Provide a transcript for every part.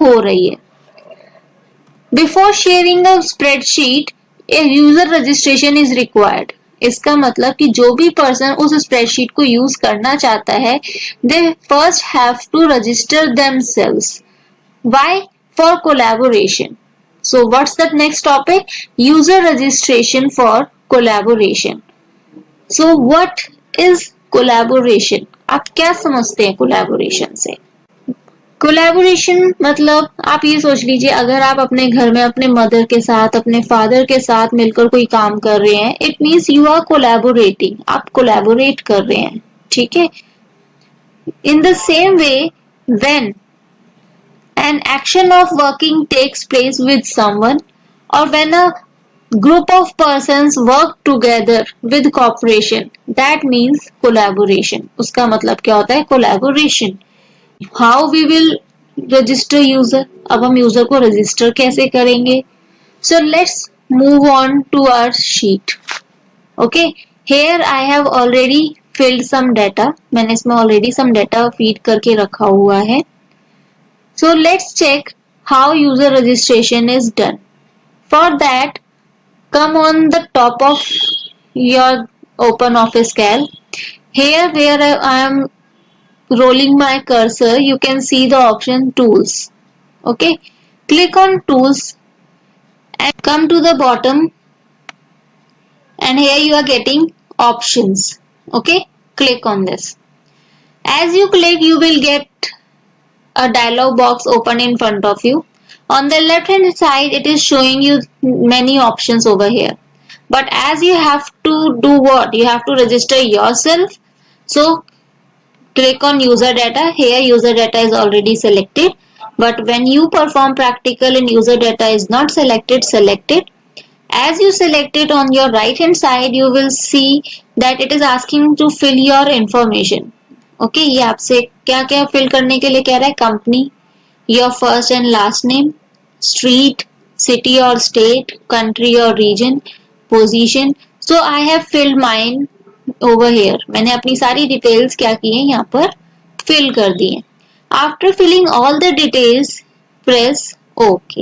हो रही है। Before sharing a spreadsheet a user registration is required. इसका मतलब कि जो भी पर्सन उस स्प्रेडशीट को यूज करना चाहता है, they first have to register themselves. Why? For collaboration. So what's the next topic? User registration for collaboration. So what is collaboration? आप क्या समझते हैं collaboration से? कोलैबोरेशन मतलब आप ये सोच लीजिए, अगर आप अपने घर में अपने मदर के साथ, अपने फादर के साथ मिलकर कोई काम कर रहे हैं, it means you are collaborating, आप कोलैबोरेट कर रहे हैं, ठीक है। In the same way, when an action of working takes place with someone, or when a group of persons work together with cooperation, that means collaboration. उसका मतलब क्या होता है? collaboration. How we will register user? अब हम user को register कैसे करेंगे? So let's move on to our sheet. Okay, here I have already filled some data. मैंने इसमें already some data feed करके रखा हुआ है. So let's check how user registration is done. For that, come on the top of your OpenOffice Calc. Here where I am rolling my cursor, you can see the option Tools. Okay, click on Tools and come to the bottom, and here you are getting Options. Okay, click on this. As you click, you will get a dialog box open in front of you. On the left hand side, it is showing you many options over here. But as you have to do what? You have to register yourself. So click on user data. Here user data is already selected. But when you perform practical and user data is not selected, select it. As you select it, on your right hand side, you will see that it is asking to fill your information. Okay, ये आपसे क्या क्या fill करने के लिए कह रहा है? Company, your first and last name, street, city और स्टेट, कंट्री और region, position. So I have filled mine over here. मैंने अपनी सारी डिटेल्स क्या की है यहाँ पर फिल कर दी है. After filling all the details, press okay.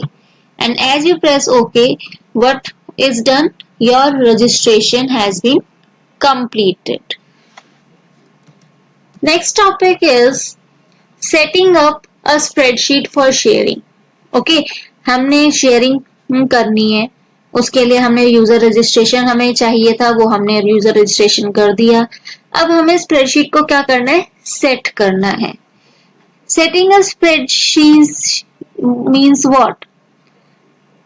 And as you press okay, what is done? Your registration has been completed. Next topic is setting up a spreadsheet for sharing. Okay, हमने sharing करनी है, उसके लिए हमें user registration हमें चाहिए था, वो हमने यूजर रजिस्ट्रेशन कर दिया. अब हमें स्प्रेडशीट को क्या करना है? सेट करना है. Setting a spreadsheet means what?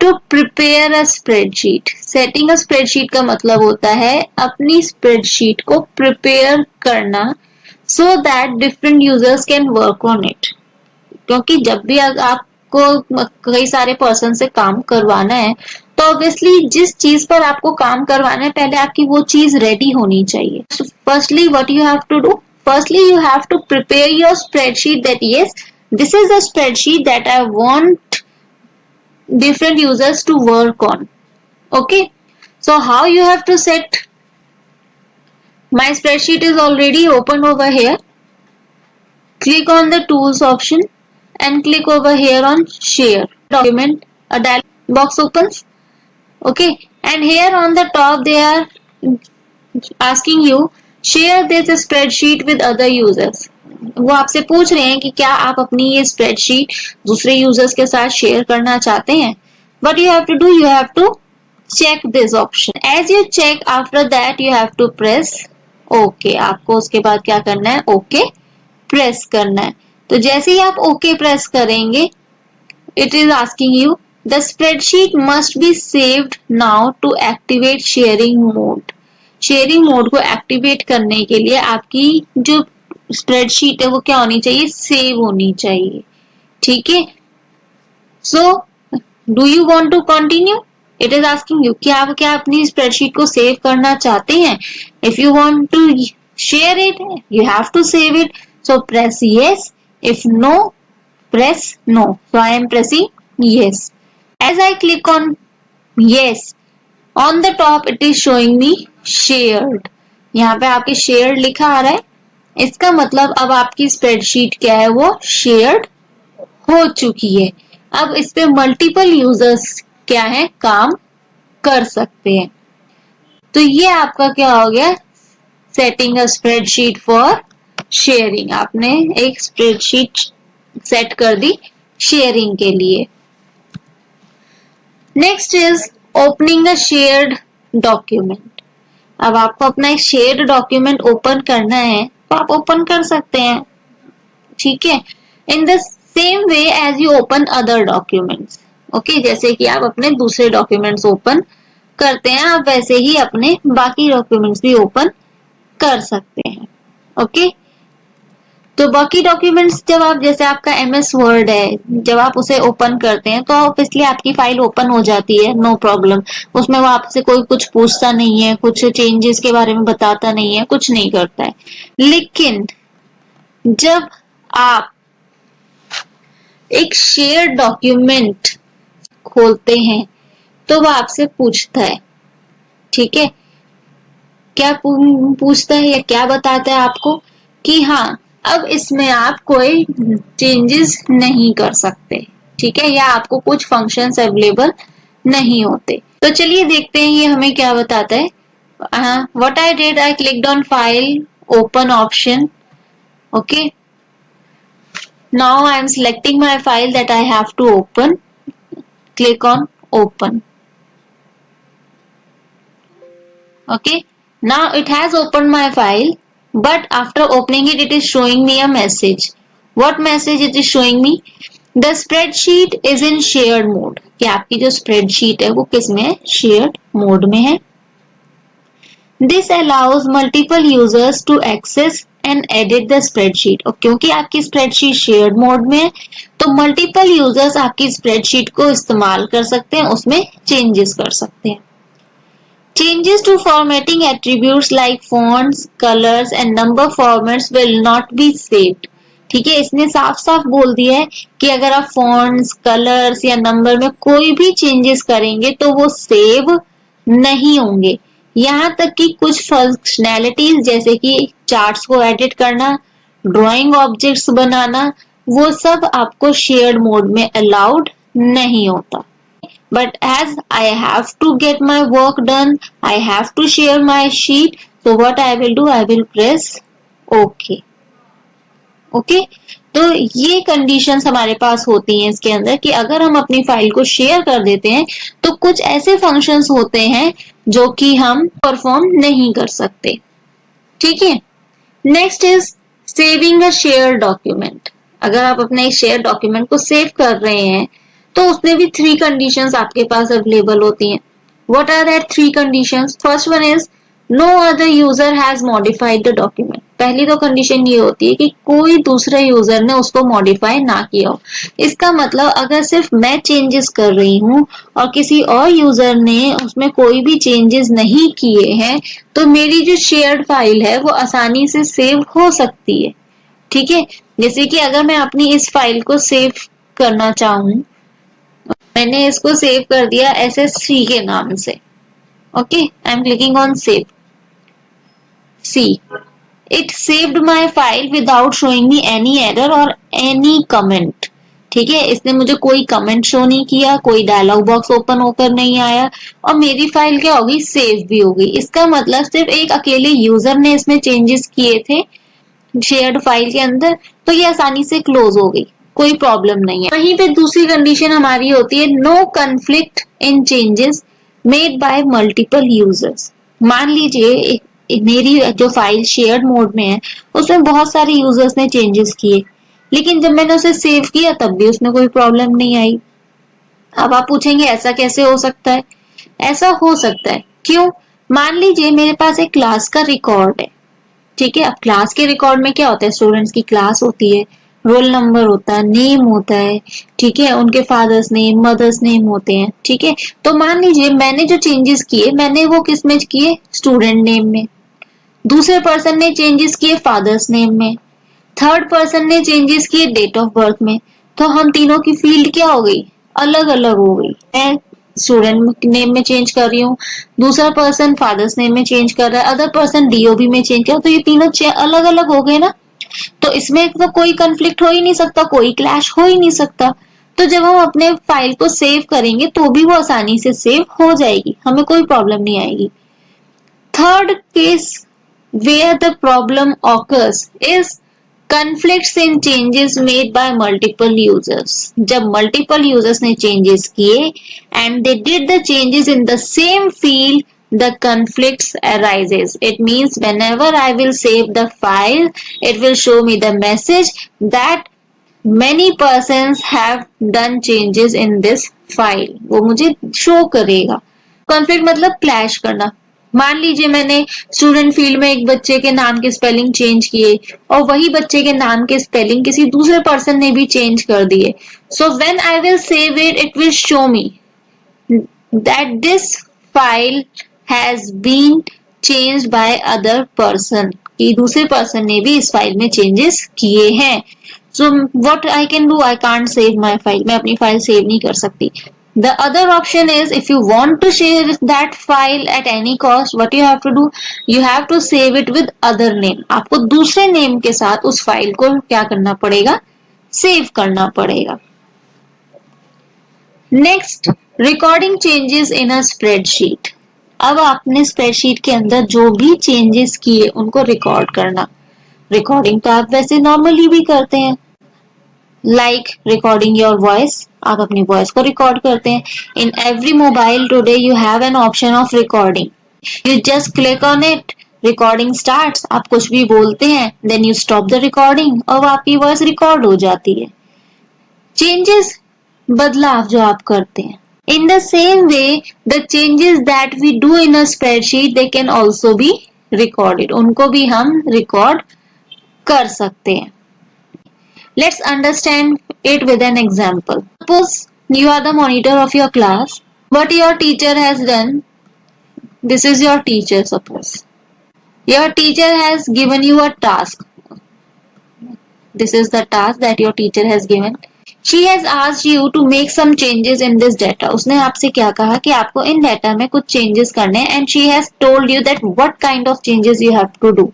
To prepare a spreadsheet. Setting a spreadsheet का मतलब होता है अपनी स्प्रेडशीट को प्रिपेयर करना, so that different users can work on it. क्योंकि जब भी आपको कई सारे पर्सन से काम करवाना है, तो ऑब्वियसली जिस चीज पर आपको काम करवाना है, पहले आपकी वो चीज रेडी होनी चाहिए. Firstly what you have to do? Firstly you have to prepare your spreadsheet that yes, this is a spreadsheet that I want different users to work on. Okay, so how you have to set? My spreadsheet is already open over here. Click on the tools option and click over here on share document. A dialog box opens. Okay, and here on the top they are asking you share this spreadsheet with other users. वो आपसे पूछ रहे हैं कि क्या आप अपनी ये स्प्रेडशीट दूसरे यूजर्स के साथ शेयर करना चाहते हैं. What you have to do? You have to check this option. As you check, after that you have to press okay. आपको उसके बाद क्या करना है? ओके प्रेस करना है. तो जैसे ही आप ओके प्रेस करेंगे, it is asking you the spreadsheet must be saved now to activate sharing mode. Sharing mode को एक्टिवेट करने के लिए आपकी जो स्प्रेडशीट है वो क्या होनी चाहिए? सेव होनी चाहिए. ठीक है. So do you want to continue? It is asking you कि आप क्या अपनी स्प्रेडशीट को सेव करना चाहते हैं? If you want to share it, you have to save it. So press yes. If no, press no. So I am pressing yes. As I click on yes, on the top it is showing me shared. यहाँ पे आपके shared लिखा आ रहा है. इसका मतलब अब आपकी स्प्रेडशीट क्या है? वो shared हो चुकी है। अब इस पे मल्टीपल यूजर्स क्या है, काम कर सकते हैं। तो ये आपका क्या हो गया, setting a spreadsheet for sharing. आपने एक स्प्रेडशीट सेट कर दी शेयरिंग के लिए। Next is opening a shared document. अब आपको अपना एक शेयर्ड डॉक्यूमेंट ओपन करना है तो आप ओपन कर सकते हैं, ठीक है, in the same way as you open other documents. Okay, जैसे कि आप अपने दूसरे डॉक्यूमेंट्स ओपन करते हैं, आप वैसे ही अपने बाकी डॉक्यूमेंट्स भी ओपन कर सकते हैं। ओके, तो बाकी डॉक्यूमेंट्स जब आप, जैसे आपका एमएस वर्ड है, जब आप उसे ओपन करते हैं तो ऑब्वियसली आपकी फाइल ओपन हो जाती है, नो प्रॉब्लम। उसमें वो आपसे कोई कुछ पूछता नहीं है, कुछ चेंजेस के बारे में बताता नहीं है, कुछ नहीं करता है। लेकिन जब आप एक शेयर डॉक्यूमेंट खोलते हैं तो वो आपसे पूछता है, ठीक है, क्या पूछता है या क्या बताता है आपको कि हाँ, अब इसमें आप कोई चेंजेस नहीं कर सकते, ठीक है, या आपको कुछ फंक्शंस अवेलेबल नहीं होते। तो चलिए देखते हैं ये हमें क्या बताता है। What I did, I clicked on file open option. Okay, now I am selecting my file that I have to open. Click on open. Okay, now it has opened my file, but after opening it, it is showing me a message. What message it is showing me? The spreadsheet is in shared mode. कि आपकी जो spreadsheet है वो किस में है, shared mode में है। This allows multiple users to access and edit the spreadsheet। और क्योंकि आपकी spreadsheet shared mode में है तो multiple users आपकी spreadsheet को इस्तेमाल कर सकते हैं, उसमें changes कर सकते हैं। Changes to formatting attributes like fonts, colors and number formats will not be saved। ठीक है, इसने साफ साफ बोल दिया है कि अगर आप fonts, colors या नंबर में कोई भी changes करेंगे तो वो सेव नहीं होंगे। यहाँ तक कि कुछ फंक्शनैलिटीज जैसे कि चार्ट्स को एडिट करना, ड्राइंग ऑब्जेक्ट्स बनाना, वो सब आपको शेयर्ड मोड में अलाउड नहीं होता। But as I have to get my work done, I have to share my sheet. So what I will do, I will press OK. Okay, तो ये conditions हमारे पास होती हैं इसके अंदर कि अगर हम अपनी फाइल को शेयर कर देते हैं तो कुछ ऐसे फंक्शंस होते हैं जो कि हम परफॉर्म नहीं कर सकते। ठीक है, next is saving a share document. अगर आप अपने एक शेयर डॉक्यूमेंट को सेव कर रहे हैं तो उसमें भी 3 कंडीशंस आपके पास अवेलेबल होती हैं। What are that 3 conditions? First one is no other user has modified the document. पहली तो कंडीशन ये होती है कि कोई दूसरा यूजर ने उसको मॉडिफाई ना किया हो। इसका मतलब अगर सिर्फ मैं चेंजेस कर रही हूँ और किसी और यूजर ने उसमें कोई भी चेंजेस नहीं किए हैं तो मेरी जो शेयर्ड फाइल है वो आसानी से सेव हो सकती है। ठीक है, जैसे कि अगर मैं अपनी इस फाइल को सेव करना चाहूँ, मैंने इसको सेव कर दिया SSC के नाम से। Okay, I am clicking on save. See, it saved my file without showing me any error और एनी कमेंट। ठीक है, इसने मुझे कोई कमेंट शो नहीं किया, कोई डायलॉग बॉक्स ओपन होकर नहीं आया और मेरी फाइल क्या होगी, सेव भी हो गई। इसका मतलब सिर्फ एक अकेले यूजर ने इसमें चेंजेस किए थे शेयर्ड फाइल के अंदर, तो ये आसानी से क्लोज हो गई, कोई प्रॉब्लम नहीं है। वहीं पे दूसरी कंडीशन हमारी होती है no conflict in changes made by multiple users. मान लीजिए मेरी जो फाइल शेयर्ड मोड में है उसमें बहुत सारे यूजर्स ने चेंजेस किए, लेकिन जब मैंने उसे सेव किया तब भी उसमें कोई प्रॉब्लम नहीं आई। अब आप पूछेंगे ऐसा कैसे हो सकता है? ऐसा हो सकता है, क्यों? मान लीजिए मेरे पास एक क्लास का रिकॉर्ड है। ठीक है, अब क्लास के रिकॉर्ड में क्या होता है, स्टूडेंट्स की क्लास होती है, रोल नंबर होता है, नेम होता है, ठीक है, उनके फादर्स नेम, मदर्स नेम होते हैं। ठीक है, तो मान लीजिए मैंने जो चेंजेस किए मैंने वो किस में किए, स्टूडेंट नेम में। दूसरे पर्सन ने चेंजेस किए फादर्स नेम में, थर्ड पर्सन ने चेंजेस किए डेट ऑफ बर्थ में। तो हम तीनों की फील्ड क्या हो गई, अलग अलग हो गई। मैं स्टूडेंट नेम में चेंज कर रही हूँ, दूसरा पर्सन फादर्स नेम में चेंज कर रहा है, अदर पर्सन DOB में चेंज कर रहा है, तो ये तीनों अलग अलग हो गए ना। तो इसमें तो कोई कंफ्लिक्ट हो ही नहीं सकता, कोई क्लैश हो ही नहीं सकता। तो जब हम अपने फाइल को सेव करेंगे तो भी वो आसानी से सेव हो जाएगी, हमें कोई प्रॉब्लम नहीं आएगी। Third case where the problem occurs is conflicts in changes made by multiple users. जब multiple users ने changes किए and they did the changes in the same field, the conflicts arises. It means whenever I will save the file, it will show me the message that many persons have done changes in this file. वो मुझे show करेगा। Conflict मतलब clash करना। मान लीजिए मैंने student field में एक बच्चे के नाम के स्पेलिंग चेंज किए और वही बच्चे के नाम के स्पेलिंग किसी दूसरे पर्सन ने भी चेंज कर दिए। So when I will save it, it will show me that this file has been changed by other person, कि दूसरे पर्सन ने भी इस फाइल में चेंजेस किए हैं। So what I can do, I can't save my file, मैं अपनी फाइल सेव नहीं कर सकती। The other option is if you want to share that file at any cost, what you have to do, you have to save it with other name. आपको दूसरे name के साथ उस फाइल को क्या करना पड़ेगा, सेव करना पड़ेगा। Next, recording changes in a spreadsheet. अब आपने स्प्रेडशीट के अंदर जो भी चेंजेस किए उनको रिकॉर्ड करना। रिकॉर्डिंग तो आप वैसे नॉर्मली भी करते हैं, लाइक रिकॉर्डिंग योर वॉइस, आप अपनी वॉइस को रिकॉर्ड करते हैं। In every mobile today you have an option of recording, you just click on it, recording starts, आप कुछ भी बोलते हैं, then you stop the recording और आपकी वॉइस रिकॉर्ड हो जाती है। चेंजेस, बदलाव जो आप करते हैं। In the same way the changes that we do in a spreadsheet they can also be recorded, उनको भी हम रिकॉर्ड कर सकते हैं। Let's understand it with an example. Suppose you are the monitor of your class. What your teacher has done, this is your teacher suppose. Your teacher has given you a task. This is the task that your teacher has given. She has asked you to make some changes in this data. उसने आपसे क्या कहा कि आपको इन data में कुछ changes करने हैं and she has told you that what kind of changes you have to do.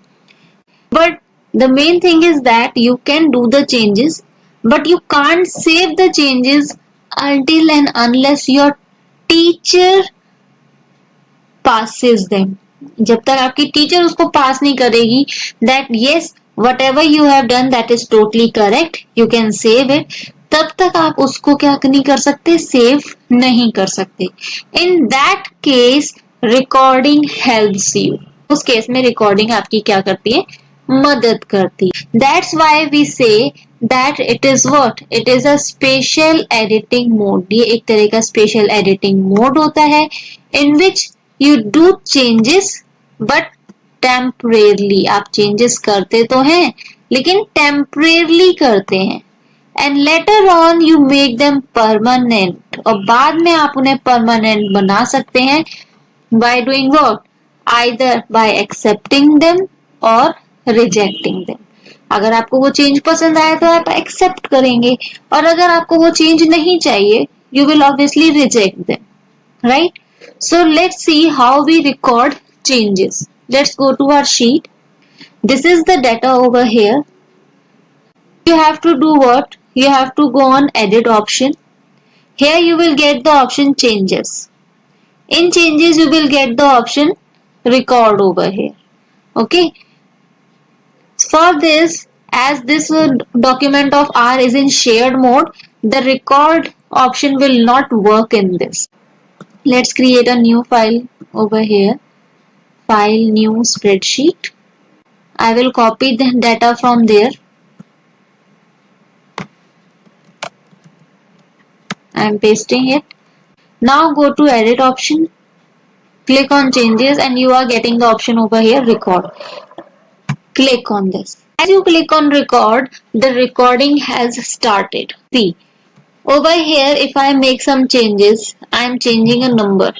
But the main thing is that you can do the changes, but you can't save the changes until and unless your teacher passes them. जब तक आपकी teacher उसको पास नहीं करेगी that yes, whatever you have done that is totally correct, you can save it, तब तक आप उसको क्या नहीं कर सकते, सेव नहीं कर सकते। In that case, recording helps you. उस केस में रिकॉर्डिंग आपकी क्या करती है, मदद करती। That's why we say that it is what? It is a special editing mode. ये एक तरह का special editing mode होता है in which you do changes but temporarily. आप changes करते तो हैं लेकिन temporarily करते हैं and later on you make them permanent. और बाद में आप उन्हें permanent बना सकते हैं by doing what? Either by accepting them or rejecting them. अगर आपको वो चेंज पसंद आया तो आप एक्सेप्ट करेंगे और अगर आपको वो चेंज नहीं चाहिए you will obviously reject them, right? So let's see how we record changes. Let's go to our sheet. This is the data over here. You have to do what? You have to go on edit option. Here you will get the option changes. In changes you will get the option record over here. Okay. For this, as this document of R is in shared mode, the record option will not work in this. Let's create a new file over here. File, new spreadsheet. I will copy the data from there. I am pasting it. Now go to edit option. Click on changes and you are getting the option over here, record. Click on this. As you click on record, the recording has started. See, over here if I make some changes, I am changing a number.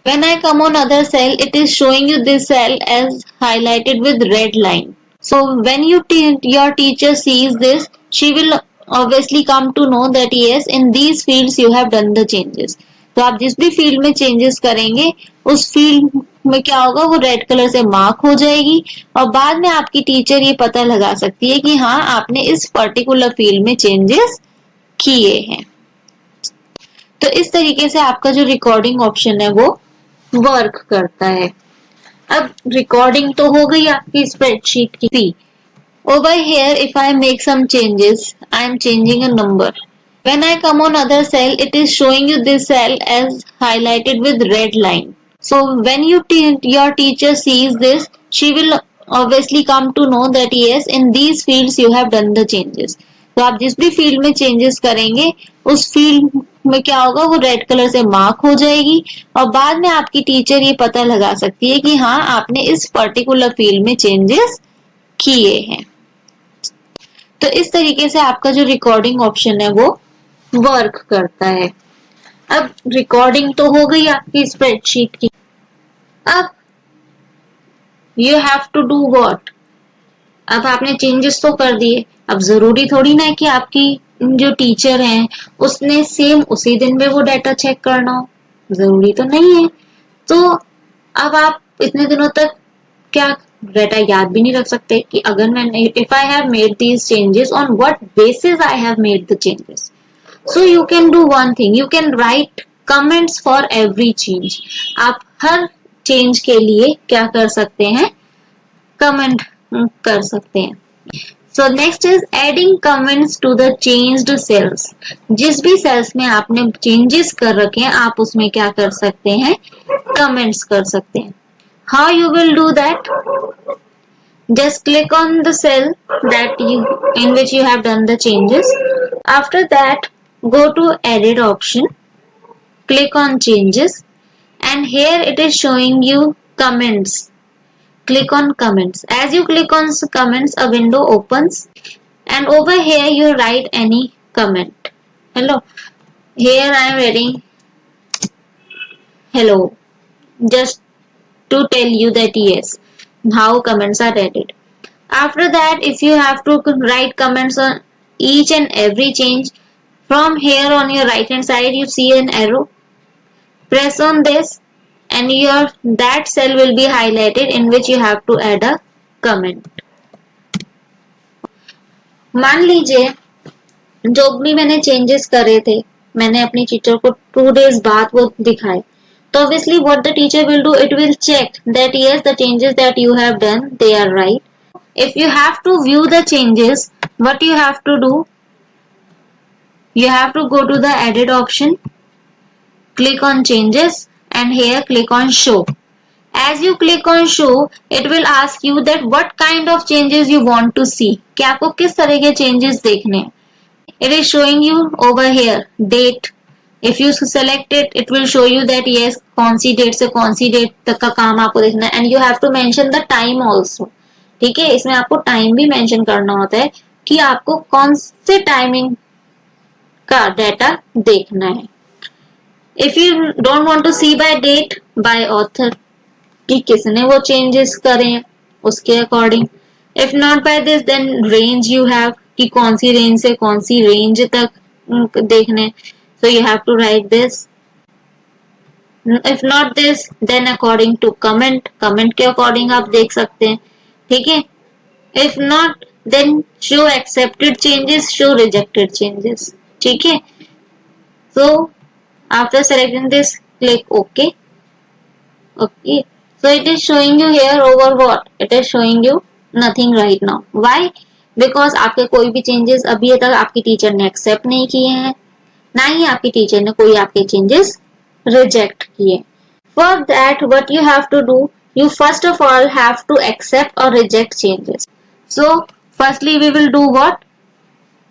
When I come on other cell, it is showing you this cell as highlighted with red line. So when your teacher sees this, she will obviously come to know that yes, in these fields you have done the changes. तो आप जिस भी field में changes करेंगे उस field में क्या होगा, वो रेड कलर से मार्क हो जाएगी और बाद में आपकी टीचर ये पता लगा सकती है कि हाँ आपने इस पर्टिकुलर फील्ड में चेंजेस किए हैं। तो इस तरीके से आपका जो रिकॉर्डिंग ऑप्शन है वो वर्क करता है। अब रिकॉर्डिंग तो हो गई आपकी स्प्रेडशीट की। Over here, if I make some changes, I am changing a number. When I come on other cell, it is showing you this cell as highlighted with red line. So when your teacher sees this, she will obviously come to know that yes, in these fields you have done the changes. तो आप जिस भी field में changes करेंगे उस field में क्या होगा, वो रेड कलर से मार्क हो जाएगी और बाद में आपकी टीचर ये पता लगा सकती है कि हाँ आपने इस पर्टिकुलर फील्ड में चेंजेस किए हैं। तो इस तरीके से आपका जो रिकॉर्डिंग ऑप्शन है वो वर्क करता है। अब रिकॉर्डिंग तो हो गई आपकी स्प्रेडशीट की। अब you have to do what, अब आपने चेंजेस तो कर दिए, अब जरूरी थोड़ी ना है कि आपकी जो टीचर है उसने सेम उसी दिन में वो डाटा चेक करना हो, जरूरी तो नहीं है। तो अब आप इतने दिनों तक क्या डाटा याद भी नहीं रख सकते कि अगर मैंने if I have made these changes on what basis I have made the changes. So you can do one thing, you can write comments for every change. आप हर चेंज के लिए क्या कर सकते हैं, कमेंट कर सकते हैं। So next is adding comments to the changed cells. जिस भी सेल्स में आपने चेंजेस कर रखे हैं आप उसमें क्या कर सकते हैं, कमेंट्स कर सकते हैं। How you will do that? Just click on the cell in which you have done the changes. After that, go to edit option, click on changes, and here it is showing you comments. Click on comments. As you click on comments, a window opens, and over here you write any comment. Hello. Here I am writing hello. Just to tell you that yes, how comments are added. After that, if you have to write comments on each and every change, from here on your right hand side you see an arrow. Press on this and that cell will be highlighted in which you have to add a comment. मान लीजिए जो भी मैंने changes करे थे मैंने अपनी teacher को 2 days बाद वो दिखाए, so obviously what the teacher will do, it will check that yes, the changes that you have done, they are right. If you have to view the changes, what you have to do, you have to go to the edit option, click on changes and here click on show. As you click on show, it will ask you that what kind of changes you want to see, कि आपको किस तरह के changes देखने हैं। It is showing you over here date. If you select it, it will show you that yes, कौन सी date से कौन सी डेट तक का काम आपको देखना है, and you have to mention the time also. ठीक है, इसमें आपको टाइम भी मेंशन करना होता है कि आपको कौन से टाइमिंग का डाटा देखना है। If you don't want to see by date, by author, कि किसने वो चेंजेस करे हैं उसके according. If not by this, then range you have, कि कौन सी रेंज से कौन सी रेंज तक देखने, so you have to write this. If not this, then according to comment के अकॉर्डिंग आप देख सकते हैं। ठीक है, if not, then show accepted changes, show rejected changes. ठीक है, so after selecting this, click OK. Okay, so it is showing you here over what? It is showing you nothing right now. Why? Because आपके कोई भी changes अभी तक आपकी teacher ने accept नहीं किए हैं, ना ही आपकी टीचर ने कोई आपके चेंजेस रिजेक्ट किए। For that, what you have to do, you first of all have to accept or reject changes. So firstly we will do what?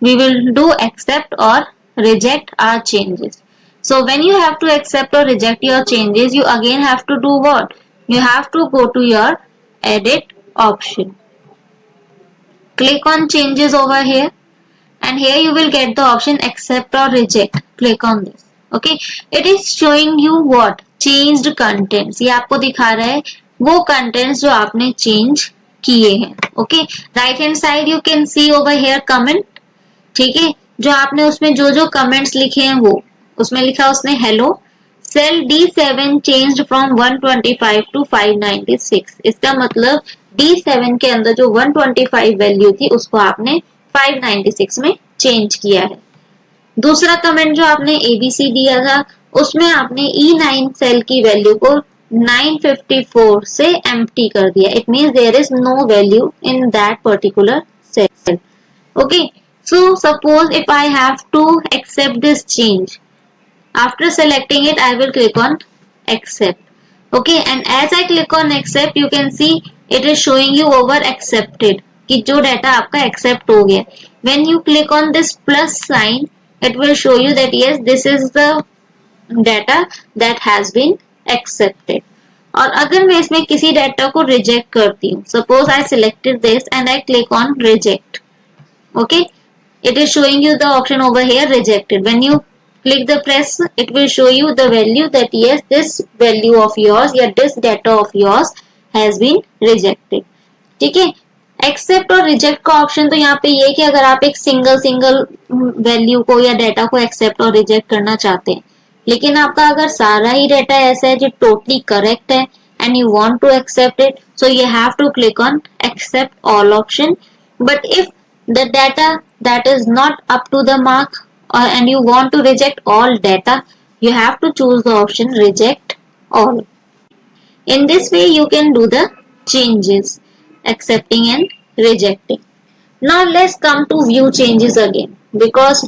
We will do accept or reject our changes. So when you have to accept or reject your changes, you again have to do what? You have to go to your edit option. Click on changes over here and here you will get the option accept or reject. Click on this. Okay, it is showing you what? Changed contents. ये आपको दिखा रहा है वो contents जो आपने change किए हैं। Okay, right hand side you can see over here comment. ठीक है, जो आपने उसमें जो जो comments लिखे हैं वो उसमें लिखा उसने hello, cell D7 changed from 125 to 596। इसका मतलब D7 के अंदर जो 125 वैल्यू थी उसको आपने 596 में चेंज किया है। दूसरा कमेंट जो आपने ABC दिया था उसमें आपने E9 सेल की वैल्यू को 954 से एम्प्टी कर दिया। It means there is no value in that particular cell. Okay, so suppose if I have to accept this change, after selecting it I will click on accept. Okay, and as I click on accept you can see it is showing you over accepted कि जो data आपका accept हो गया। When you click on this plus sign it will show you that yes this is the data that has been accepted। और अगर मैं इसमें किसी डाटा को रिजेक्ट करती हूँ, suppose I selected this and I click on reject, okay, it is showing you the option over here rejected. When you click the press it will show you the value that yes this value of yours या this data of yours has been rejected। ठीक है, accept और reject का option तो यहाँ पे ये कि अगर आप एक सिंगल वैल्यू को या डाटा को एक्सेप्ट और रिजेक्ट करना चाहते हैं, लेकिन आपका अगर सारा ही डाटा ऐसा है जो टोटली करेक्ट है and you want to accept it, so you have to click on accept all option. But if the data that is not up to the mark and you want to reject all data, you have to choose the option reject all. In this way you can do the changes, accepting and rejecting. Now let's come to view changes again, because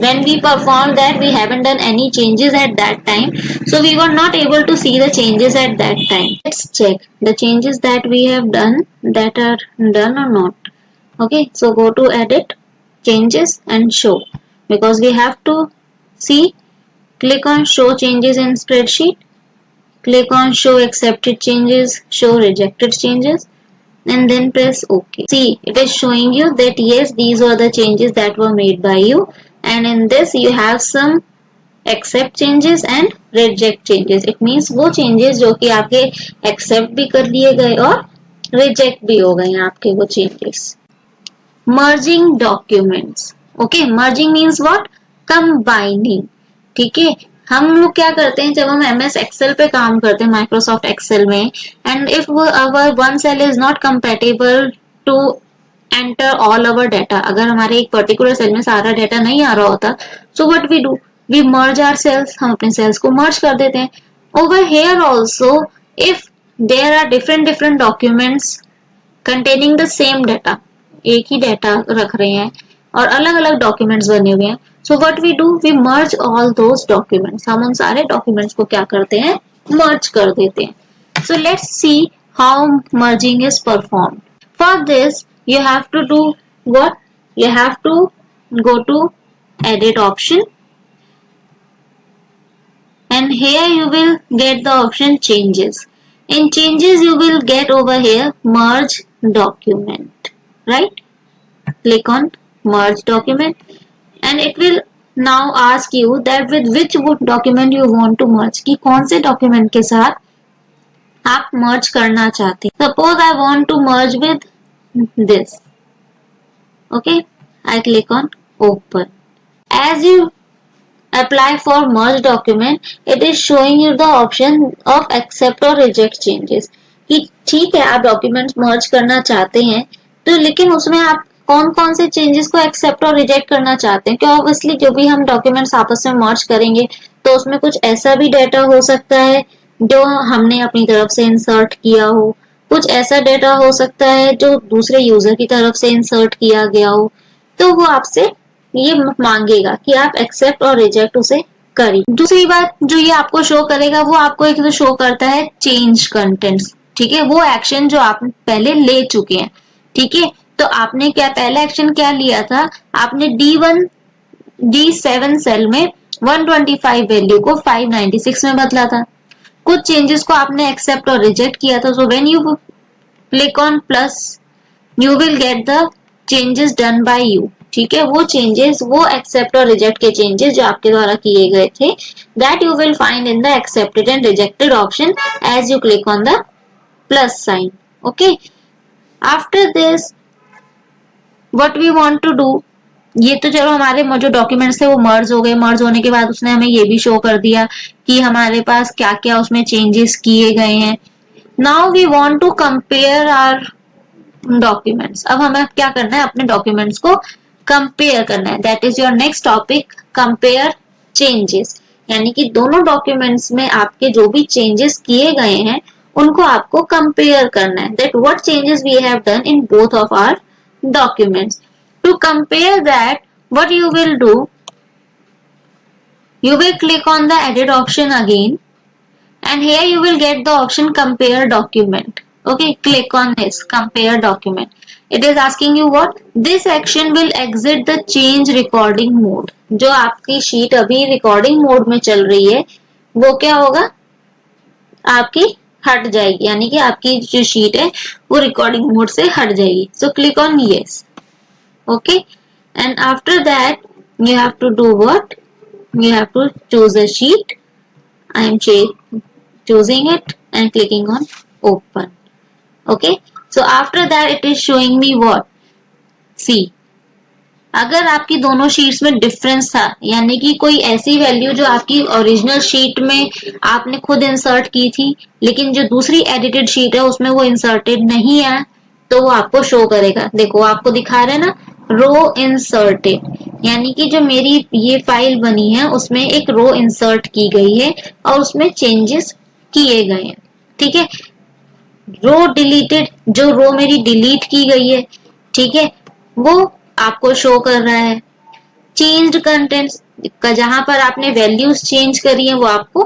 when we performed that we haven't done any changes at that time, so we were not able to see the changes at that time. Let's check the changes that we have done, that are done or not. Okay, so go to edit, changes and show, because we have to see, click on show changes in spreadsheet, click on show accepted changes, show rejected changes, and then press OK. See, it is showing you that yes these were the changes that were made by you, and in this you have some accept changes and reject changes. It means वो changes जो कि आपके accept भी कर लिए गए और reject भी हो गए आपके वो changes। Merging documents. Okay, merging means what? Combining. ठीक है, हम लोग क्या करते हैं जब हम MS Excel पे काम करते हैं, Microsoft Excel में, and if our one cell is not compatible to enter all our data, अगर हमारे एक पर्टिकुलर सेल में सारा डाटा नहीं आ रहा होता, so what we do? We merge our cells, हम अपने cells को merge कर देते हैं। Over here also, if there are different documents containing the same data, एक ही डाटा रख रहे हैं और अलग अलग डॉक्यूमेंट्स बने हुए हैं, so what we do, we merge all those documents. हम उन सारे डॉक्यूमेंट्स को क्या करते हैं, मर्ज कर देते हैं। So let's see how merging is performed. For this you have to do what, you have to go to edit option and here you will get the option changes. In changes you will get over here merge document, right? Click on merge document and it will now ask you that with which document you want to merge, कि कौन से document के साथ आप merge करना चाहते हैं। Suppose I want to merge with this, okay, I click on open. As you apply for merge document it is showing you the option of accept or reject changes, कि ठीक है आप डॉक्यूमेंट्स मर्ज करना चाहते हैं तो लेकिन उसमें आप कौन कौन से चेंजेस को एक्सेप्ट और रिजेक्ट करना चाहते हैं। क्यों, ऑब्वियसली जो भी हम डॉक्यूमेंट्स आपस में मर्ज करेंगे तो उसमें कुछ ऐसा भी डाटा हो सकता है जो हमने अपनी तरफ से इंसर्ट किया हो, कुछ ऐसा डाटा हो सकता है जो दूसरे यूजर की तरफ से इंसर्ट किया गया हो, तो वो आपसे ये मांगेगा कि आप एक्सेप्ट और रिजेक्ट उसे करिए। दूसरी बात जो ये आपको शो करेगा वो आपको एक तो शो करता है चेंज कंटेंट्स, ठीक है, वो एक्शन जो आप पहले ले चुके हैं। ठीक है, तो आपने क्या पहला एक्शन क्या लिया था, आपने D7 सेल में 125 वैल्यू को 596 में बदला था। कुछ चेंजेस को आपने एक्सेप्ट और रिजेक्ट किया था। So when you click on plus you will get the changes done by you. ठीक है, वो चेंजेस, वो एक्सेप्ट और रिजेक्ट के चेंजेस जो आपके द्वारा किए गए थे, that you will find in the accepted and rejected option as you click on the plus sign. Okay, after this what we want to do, ये तो चलो हमारे जो डॉक्यूमेंट्स थे वो मर्ज हो गए, मर्ज होने के बाद उसने हमें ये भी शो कर दिया कि हमारे पास क्या क्या उसमें चेंजेस किए गए हैं। Now we want to compare our documents. अब हमें क्या करना है, अपने डॉक्यूमेंट्स को कंपेयर करना है। That is your next topic, compare changes. यानी कि दोनों डॉक्यूमेंट्स में आपके जो भी चेंजेस किए गए हैं उनको आपको कंपेयर करना है। That what changes we have done in both of our documents. To compare that, what you will do, you will click on the edit option again, and here you will get the option compare document. Okay, click on this compare document. It is asking you what? This action will exit the change recording mode. जो आपकी sheet अभी recording mode में चल रही है वो क्या होगा, आपकी हट जाएगी, यानी कि आपकी जो शीट है वो रिकॉर्डिंग मोड से हट जाएगी। So click on yes. Okay, and after that you have to do what? You have to choose a sheet. I am choosing it and clicking on open. Okay, so after that it is showing me what? See, अगर आपकी दोनों sheets में difference था, यानी कि कोई ऐसी value जो आपकी ओरिजिनल शीट में आपने खुद इंसर्ट की थी लेकिन जो दूसरी एडिटेड शीट है उसमें वो इंसर्टेड नहीं है, तो वो आपको शो करेगा। देखो आपको दिखा रहे हैं ना, रो इंसर्टेड, यानी कि जो मेरी ये फाइल बनी है उसमें एक रो इंसर्ट की गई है और उसमें चेंजेस किए गए हैं। ठीक है, रो डिलीटेड, जो रो मेरी डिलीट की गई है, ठीक है, वो आपको शो कर रहा है। चेंज्ड कंटेंट्स का, जहां पर आपने वैल्यूज चेंज करी है वो आपको